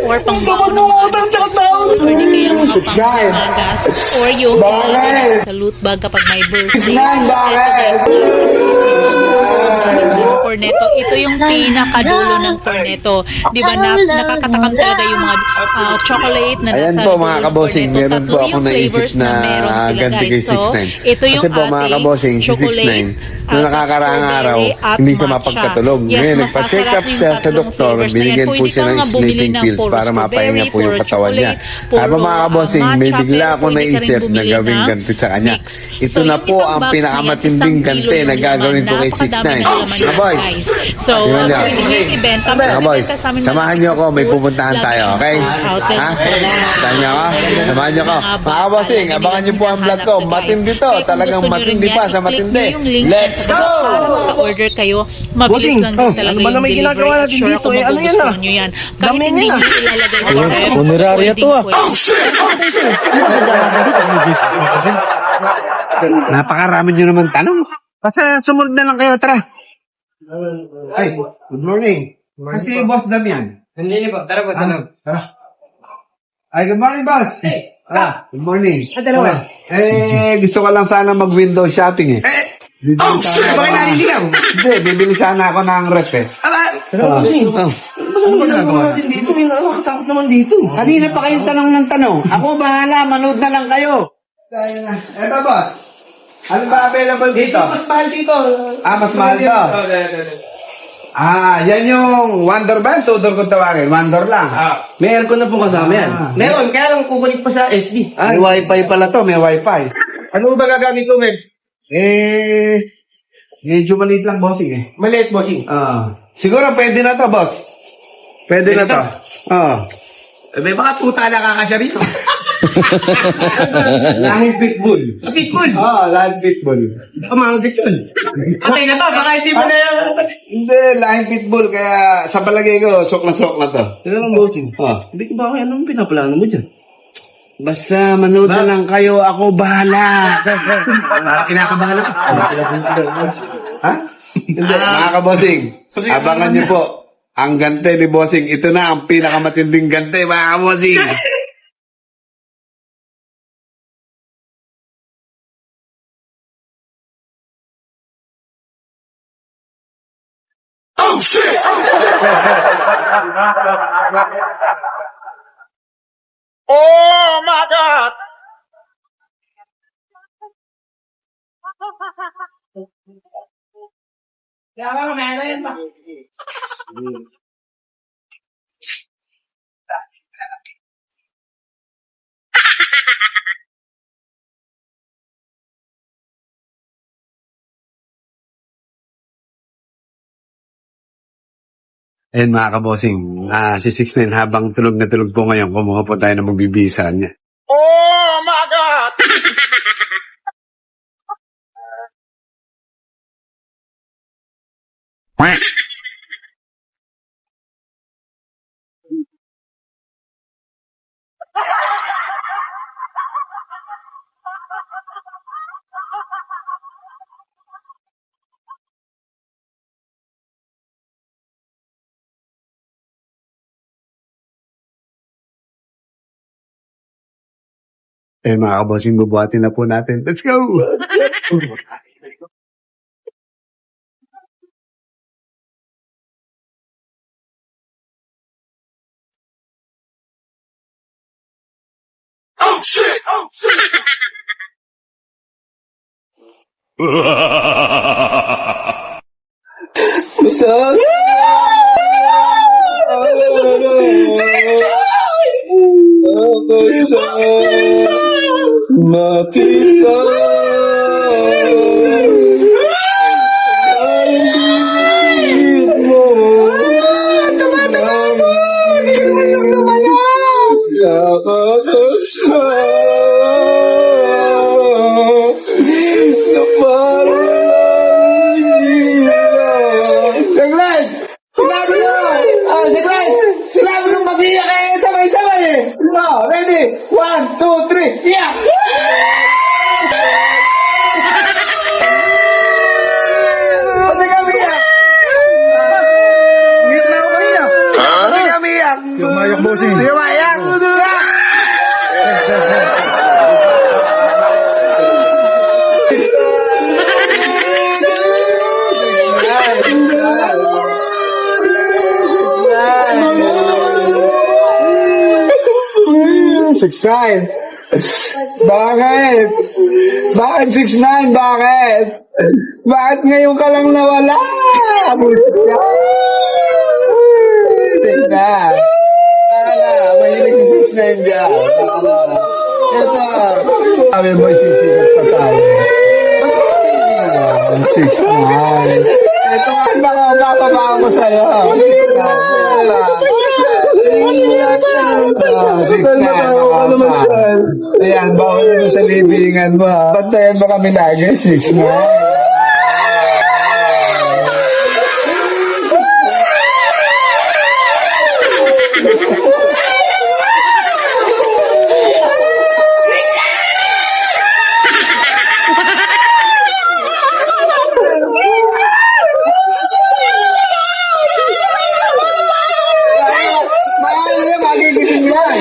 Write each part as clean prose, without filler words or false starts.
or pang or di kaya mga pangmagas or yung sa loot bag kapag may birthday. Corneto, ito yung pinakadulo ng corneto. Di ba nakakatakam talaga yung mga chocolate na nasa ayan po mga kabosing, meron po ako naisip na ganti kay 6ix9ine. Ito yung kasi po mga kabosing, si 6ix9ine nung nakakaraang araw, hindi siya mapagkatulog. Ngayon, nagpa-check up siya sa doktor, binigyan po siya ng sleeping pills para mapahinga po yung katawan niya. Habang mga kabosing, may bigla ako naisip na gawing ganti sa kanya. Ito na po ang pinakamatinding ganti na gagawin ko kay 6ix9ine. Mga boys, so, ibenta. mga boys, samahan niyo ako, may pupuntahan tayo, okay? Ha? Samahan niyo ako? Samahan niyo ako. Mga kabosing, abangan niyo po ang vlog ko. Matindi to, talagang matindi pa sa matindi. Let's go! Order kayo, mabilis lang din talaga yung may ginagawa natin dito? Ano yan ah? Yan. Kahit hindi nyo ilalagay sa ref, Punerarya to ah. Napakarami nyo naman tanong. Basta sumunod na lang kayo, tara. Ay, good morning. Kasi Boss Damian. Hindi po, tara po, tanong. Ay, good morning, boss. Good morning. Dalawa. Gusto ko lang sana mag-window shopping eh. Bakit naliligaw? Hindi, bibili sana ako ng rep eh. Ano ba ginagawa natin dito? May nakakatakot naman dito. Kanina pa kayong tanong ng tanong. Ako bahala, manood na lang kayo. Eto, boss. Ano ba available dito? Mas mahal dito. Mas mahal to. Yan yung one door ba? Two door kung tawagin. One door lang. May aircon na po kasama yan. Meron, kaya lang kukunik pa sa SD. May wifi pala to, may wifi. Ano ba gagamit ko, Mel? Medyo maliit lang, bossing eh. Maliit, bossing. Siguro pwede na to, boss. Pwede na to. May mga tuta na kakasya rito. Lahing pitbull. Pitbull. Lahing pitbull. Kamangagit yun. Patay na to, baka hindi mo na yan. Hindi, lahing pitbull. Kaya sa palagay ko, sok na to. Ano lang, bossing? Hindi ko ba kaya anong pinaplano mo dyan? Basta manood na lang kayo, ako bahala. Kinakabahan ako. Ha? Hindi, mga kabosing. Abangan niyo po. Ang gante ni bossing. Ito na ang pinakamatinding gante, mga kabosing. Oh, shit! Oh, my God! Ayun mga kabosing, si 6ix9ine habang tulog na tulog po ngayon, kumuha po tayo ng magbibisa niya. Oh my God! Mga kabosing, bubuhatin na po natin. Let's go! Oh shit! Oh shit! Basta? Makita Ready? 1, 2, 3, yeah! Kasi kami yan! Ngit na ako kanina! Kasi kami yan! iyak, bossing. Sige ba, iyak! Six nine. Bakit? Bakit 6'9"? Bakit? Bakit ngayon ka lang nawala? Busit ka. Tingna. Mahilig si 6'9" dyan. Ito. Sabi mo, sisikat pa tayo. 6'9". Ito nga baka mapapabaka ko sa'yo. 6'9". Ayan, bawal mo sa libingan mo ha. Bantayan mo kami lagi, 6'9". Magigising yan.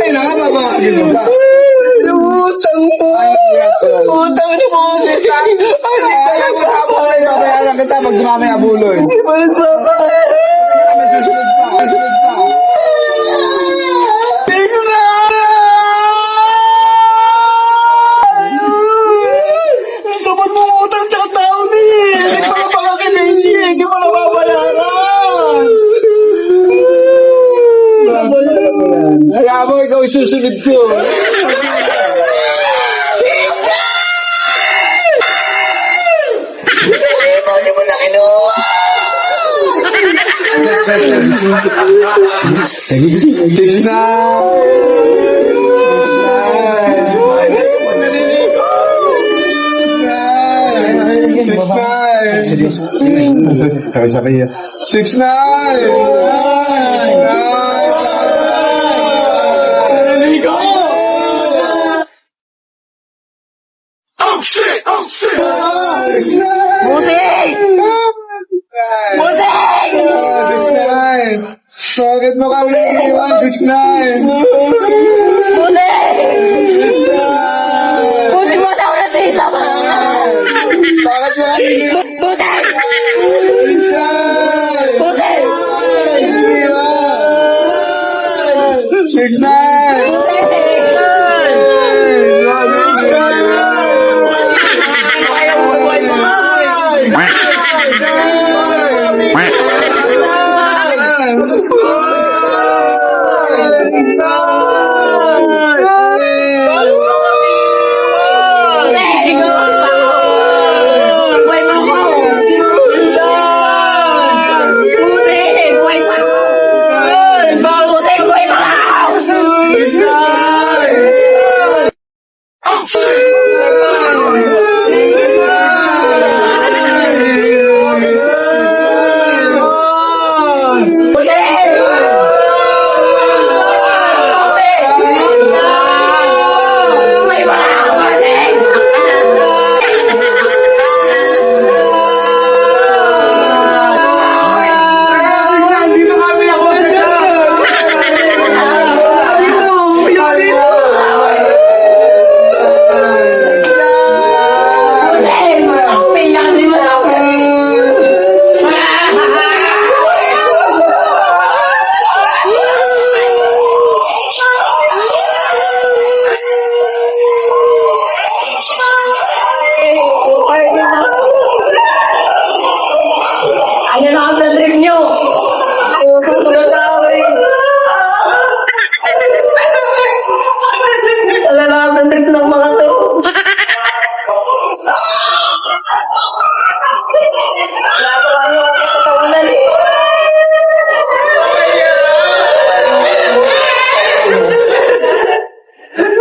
Kailangan mabagising ka. Utang mo. Utang ni Moses. Kaya mo sa ako. Babayaran kita pag dumami abuloy. Hindi mo nagpapakaya. Susunod pa. Susunod pa. Sabot mo utang tsaka tao ni. Hindi pa na pakakibenji. Hindi pa na babayaran. Kaya mo, ikaw susunod ko. Hindi mo na kinuha. 6'9". Bakit mo kami iiwan? 6'9". Buti mo daw na sila ba? Bakit mo kami iiwan? Buti! 6'9". Buti! 6'9". Ayan na ang trip nyo. Wala na ang trip ng mga to. Wala ko ano ang katawanan eh.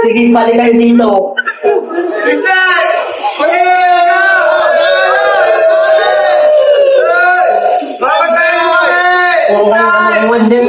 Sige, balik kayo dito. Bakit tayo mo eh? Huwag din